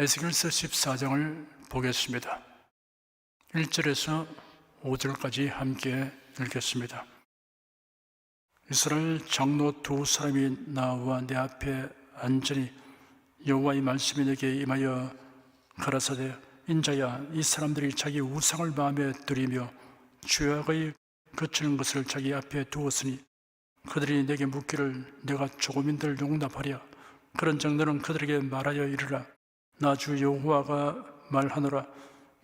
에스겔서 14장을 보겠습니다. 1절에서 5절까지 함께 읽겠습니다. 이스라엘 장로 두 사람이 나와 내 앞에 앉으니 여호와의 말씀이 내게 임하여 가라사대 인자야, 이 사람들이 자기 우상을 마음에 들이며 죄악의 그치는 것을 자기 앞에 두었으니 그들이 내게 묻기를 내가 조금인들 용납하랴. 그런즉 너는 그들에게 말하여 이르라. 나 주 여호와가 말하노라.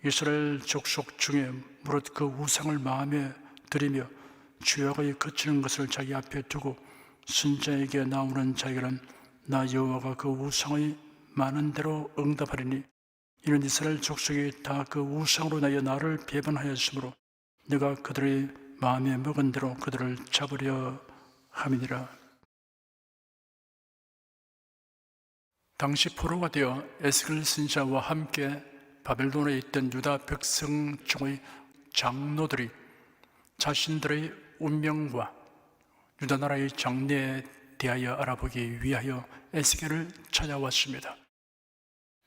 이스라엘 족속 중에 무릇 그 우상을 마음에 들이며 죄악의 그치는 것을 자기 앞에 두고 선지자에게 나오는 자에게는 나 여호와가 그 우상의 많은 대로 응답하리니 이는 이스라엘 족속이 다 그 우상으로 인하여 나를 배반하였으므로 내가 그들의 마음에 먹은 대로 그들을 잡으려 함이니라. 당시 포로가 되어 에스겔 선지자와 함께 바벨론에 있던 유다 백성 중의 장로들이 자신들의 운명과 유다 나라의 장래에 대하여 알아보기 위하여 에스겔을 찾아왔습니다.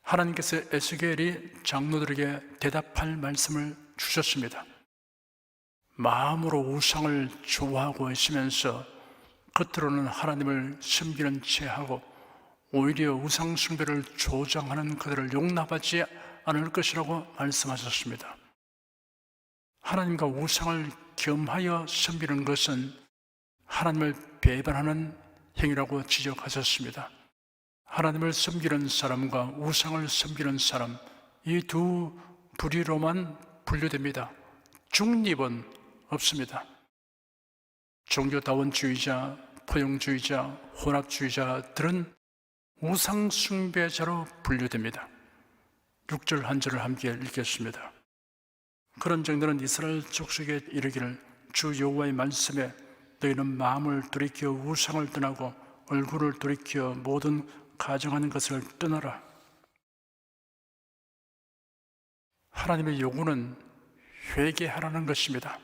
하나님께서 에스겔이 장로들에게 대답할 말씀을 주셨습니다. 마음으로 우상을 좋아하고 있으면서 겉으로는 하나님을 섬기는 체하고 오히려 우상 숭배를 조장하는 그들을 용납하지 않을 것이라고 말씀하셨습니다. 하나님과 우상을 겸하여 섬기는 것은 하나님을 배반하는 행위라고 지적하셨습니다. 하나님을 섬기는 사람과 우상을 섬기는 사람, 이 두 부류로만 분류됩니다. 중립은 없습니다. 종교다원주의자, 포용주의자, 혼합주의자들은 우상 숭배자로 분류됩니다. 6절 한 절을 함께 읽겠습니다. 그런즉 너는 이스라엘 족속에 이르기를 주 여호와의 말씀에 너희는 마음을 돌이켜 우상을 떠나고 얼굴을 돌이켜 모든 가증하는 것을 떠나라. 하나님의 요구는 회개하라는 것입니다.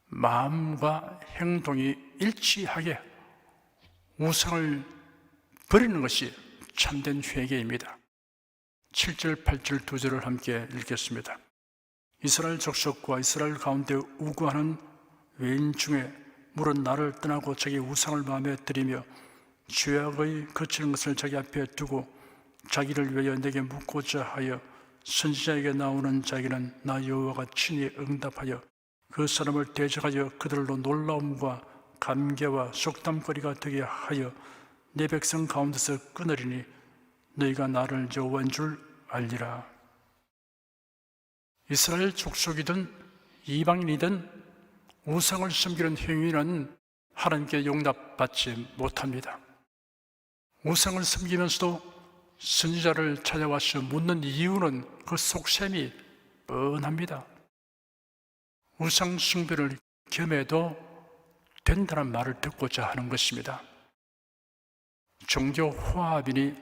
마음과 행동이 일치하게 우상을 버리는 것이 참된 회개입니다. 7절, 8절 두 절을 함께 읽겠습니다. 이스라엘 족속과 이스라엘 가운데 우고하는 외인 중에 물은 나를 떠나고 자기 우상을 마음에 들이며 죄악의 거치는 것을 자기 앞에 두고 자기를 위하여 내게 묻고자 하여 선지자에게 나오는 자에게는 나 여호와가 친히 응답하여 그 사람을 대적하여 그들로 놀라움과 감개와 속담거리가 되게 하여 내 백성 가운데서 끊으리니 너희가 나를 여호와인 줄 알리라. 이스라엘 족속이든 이방인이든 우상을 섬기는 행위는 하나님께 용납받지 못합니다. 우상을 섬기면서도 선지자를 찾아와서 묻는 이유는 그 속셈이 뻔합니다. 우상 숭배를 겸해도 된다는 말을 듣고자 하는 것입니다. 종교 화합이니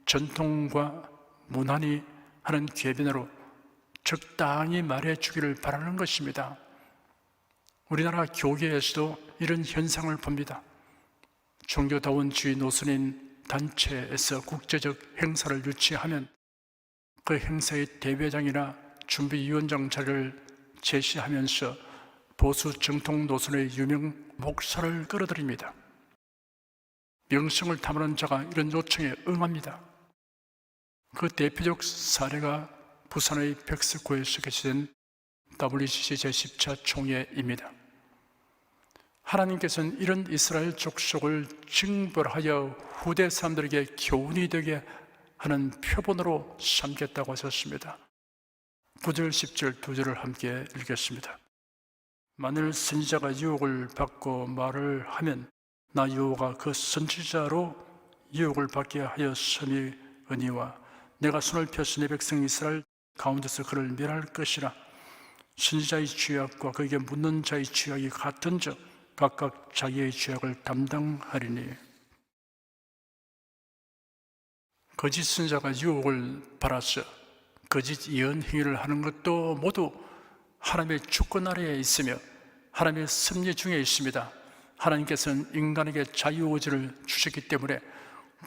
전통과 문화니 하는 궤변으로 적당히 말해주기를 바라는 것입니다. 우리나라 교계에서도 이런 현상을 봅니다. 종교다원주의 노선인 단체에서 국제적 행사를 유치하면 그 행사의 대회장이나 준비위원장 자리를 제시하면서 보수 정통 노선의 유명 목사를 끌어들입니다. 명성을 탐하는 자가 이런 요청에 응합니다. 그 대표적 사례가 부산의 백석구에서 개최된 WCC 제10차 총회입니다. 하나님께서는 이런 이스라엘 족속을 징벌하여 후대 사람들에게 교훈이 되게 하는 표본으로 삼겠다고 하셨습니다. 9절, 10절 두 절을 함께 읽겠습니다. 만일 선지자가 유혹을 받고 말을 하면 나 여호와가 그 선지자로 유혹을 받게 하였으니와 내가 손을 펴서 내 백성 이스라엘 가운데서 그를 멸할 것이라. 선지자의 죄악과 그에게 묻는 자의 죄악이 같은즉 각각 자기의 죄악을 담당하리니. 거짓 선지자가 유혹을 받아서 거짓 예언 행위를 하는 것도 모두 하나님의 주권 아래에 있으며 하나님의 섭리 중에 있습니다. 하나님께서는 인간에게 자유의지를 주셨기 때문에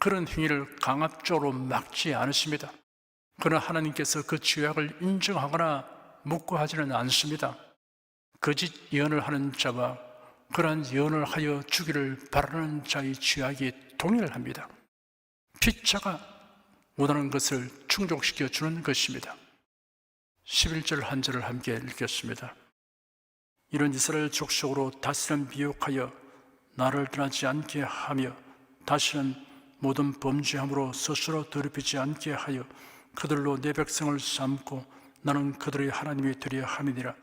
그런 행위를 강압적으로 막지 않으십니다. 그러나 하나님께서 그 죄악을 인정하거나 묵고하지는 않습니다. 거짓 예언을 하는 자와 그러한 예언을 하여 주기를 바라는 자의 죄악이 동일합니다. 피차가 원하는 것을 충족시켜 주는 것입니다. 11절 한 절을 함께 읽겠습니다. 이런 이스라엘 족속으로 다시는 미혹하여 나를 떠나지 않게 하며 다시는 모든 범죄함으로 스스로 더럽히지 않게 하여 그들로 내 백성을 삼고 나는 그들의 하나님이 되려 함이니라.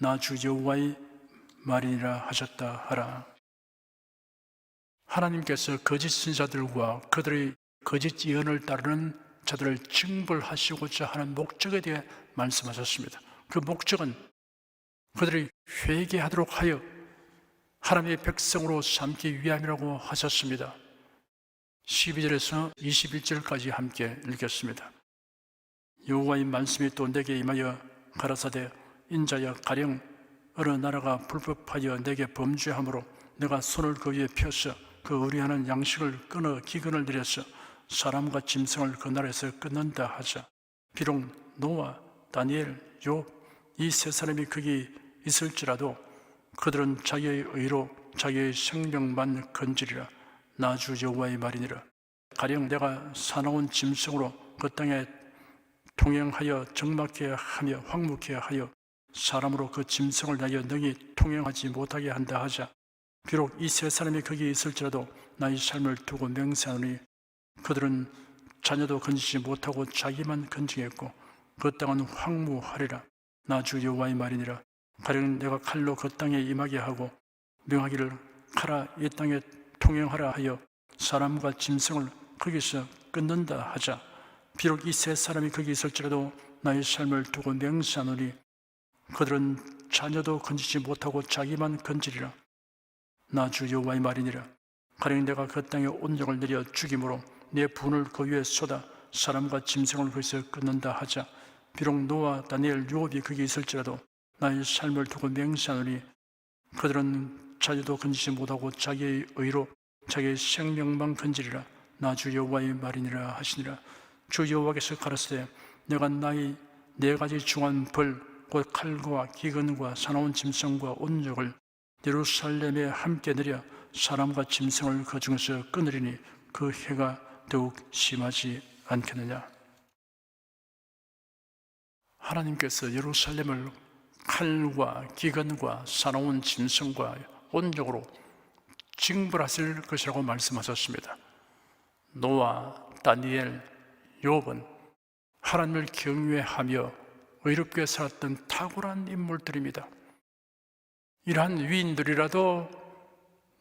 나 주 여호와의 말이니라 하셨다 하라. 하나님께서 거짓 선지자들과 그들의 거짓 예언을 따르는 자들을 징벌하시고자 하는 목적에 대해 말씀하셨습니다. 그 목적은 그들이 회개하도록 하여 하나님의 백성으로 삼기 위함이라고 하셨습니다. 12절에서 21절까지 함께 읽겠습니다. 여호와의 말씀이 또 내게 임하여 가라사대 인자야 가령 어느 나라가 불법하여 내게 범죄함으로 내가 손을 그 위에 펴서 그 의뢰하는 양식을 끊어 기근을 내려서 사람과 짐승을 그 나라에서 끊는다 하자. 비록 노아, 다니엘, 욥 이 세 사람이 거기 있을지라도 그들은 자기의 의로 자기의 생명만 건지리라. 나 주 여호와의 말이니라. 가령 내가 사나운 짐승으로 그 땅에 통행하여 적막게 하며 황무케 하여 사람으로 그 짐승을 나여 능히 통행하지 못하게 한다 하자. 비록 이 세 사람이 거기 있을지라도 나의 삶을 두고 맹세하노니 그들은 자녀도 건지지 못하고 자기만 건지겠고 그 땅은 황무하리라. 나 주 여호와의 말이니라. 가령 내가 칼로 그 땅에 임하게 하고 명하기를 가라 이 땅에 통행하라 하여 사람과 짐승을 거기서 끊는다 하자. 비록 이 세 사람이 거기 있을지라도 나의 삶을 두고 맹세하노니 그들은 자녀도 건지지 못하고 자기만 건지리라. 나 주 여호와의 말이니라. 가령 내가 그 땅에 온정을 내려 죽임으로 내 분을 그 위에 쏟아 사람과 짐승을 거기서 끊는다 하자. 비록 노아, 다니엘, 욥이 거기 있을지라도 나의 삶을 두고 맹세하노니 그들은 자녀도 건지지 못하고 자기의 의로 자기의 생명만 건지리라. 나 주 여호와의 말이니라 하시니라. 주 여호와께서 가라사대 내가 나의 네 가지 중한 벌 곧 칼과 기근과 사나운 짐승과 온적을 예루살렘에 함께 내려 사람과 짐승을 그 중에서 끊으리니 그 해가 더욱 심하지 않겠느냐. 하나님께서 예루살렘을 칼과 기근과 사나운 짐승과 온적으로 징벌하실 것이라고 말씀하셨습니다. 노아, 다니엘, 욥은 하나님을 경외하며 의롭게 살았던 탁월한 인물들입니다. 이러한 위인들이라도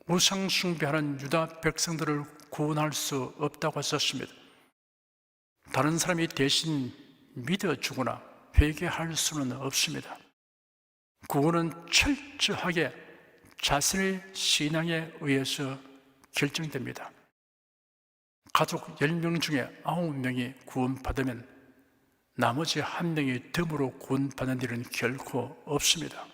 우상 숭배하는 유다 백성들을 구원할 수 없다고 하셨습니다. 다른 사람이 대신 믿어주거나 회개할 수는 없습니다. 구원은 철저하게 자신의 신앙에 의해서 결정됩니다. 가족 10명 중에 9명이 구원받으면 나머지 1명이 덤으로 구원받는 일은 결코 없습니다.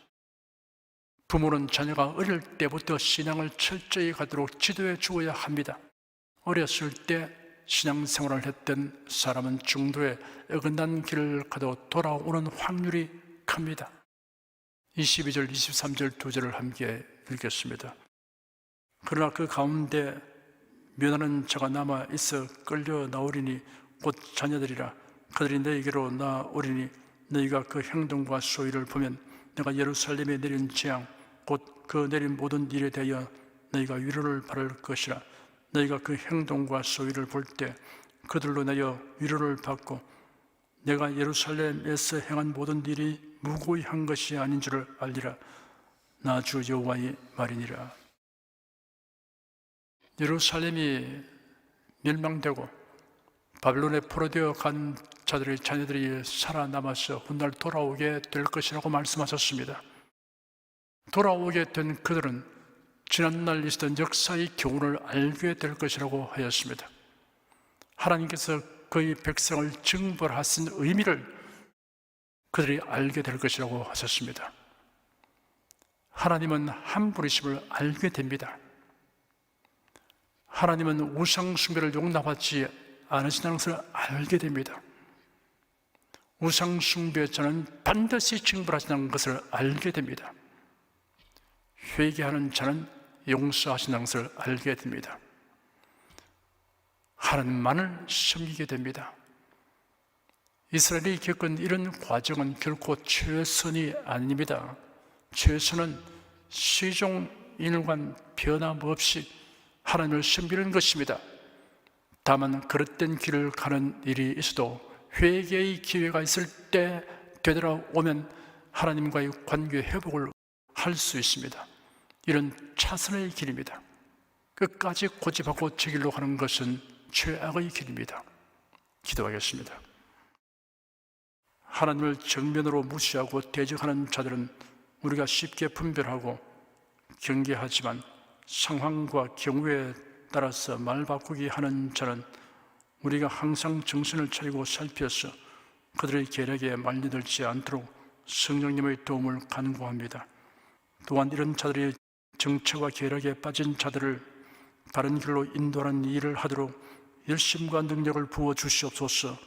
부모는 자녀가 어릴 때부터 신앙을 철저히 가도록 지도해 주어야 합니다. 어렸을 때 신앙생활을 했던 사람은 중도에 어긋난 길을 가도 돌아오는 확률이 큽니다. 22절, 23절 두 절을 함께 읽겠습니다. 그러나 그 가운데 면하는 자가 남아 있어 끌려 나오리니 곧 자녀들이라. 그들이 너희에게로 나오리니 너희가 그 행동과 소위를 보면 내가 예루살렘에 내린 재앙 곧 그 내린 모든 일에 대하여 너희가 위로를 바랄 것이라. 너희가 그 행동과 소위를 볼 때 그들로 내어 위로를 받고 내가 예루살렘에서 행한 모든 일이 무고히 한 것이 아닌 줄을 알리라. 나 주 여호와의 말이니라. 예루살렘이 멸망되고 바벨론에 포로되어 간 자들의 자녀들이 살아남아서 훗날 돌아오게 될 것이라고 말씀하셨습니다. 돌아오게 된 그들은 지난날 있었던 역사의 교훈을 알게 될 것이라고 하였습니다. 하나님께서 그의 백성을 징벌하신 의미를 그들이 알게 될 것이라고 하셨습니다. 하나님은 한 분이심을 알게 됩니다. 하나님은 우상 숭배를 용납하지 않으신다는 것을 알게 됩니다. 우상 숭배의 자는 반드시 징벌하신다는 것을 알게 됩니다. 회개하는 자는 용서하신다는 것을 알게 됩니다. 하나님만을 섬기게 됩니다. 이스라엘이 겪은 이런 과정은 결코 최선이 아닙니다. 최선은 시종일관 변함없이 하나님을 섬기는 것입니다. 다만 그릇된 길을 가는 일이 있어도 회개의 기회가 있을 때 되돌아오면 하나님과의 관계 회복을 할 수 있습니다. 이런 차선의 길입니다. 끝까지 고집하고 저 길로 가는 것은 최악의 길입니다. 기도하겠습니다. 하나님을 정면으로 무시하고 대적하는 자들은 우리가 쉽게 분별하고 경계하지만 상황과 경우에 따라서 말 바꾸기 하는 자는 우리가 항상 정신을 차리고 살펴서 그들의 계략에 말려들지 않도록 성령님의 도움을 간구합니다. 또한 이런 자들의 정체와 계략에 빠진 자들을 바른 길로 인도하는 일을 하도록 열심과 능력을 부어 주시옵소서.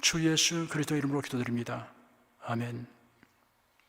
주 예수 그리스도 이름으로 기도드립니다. 아멘.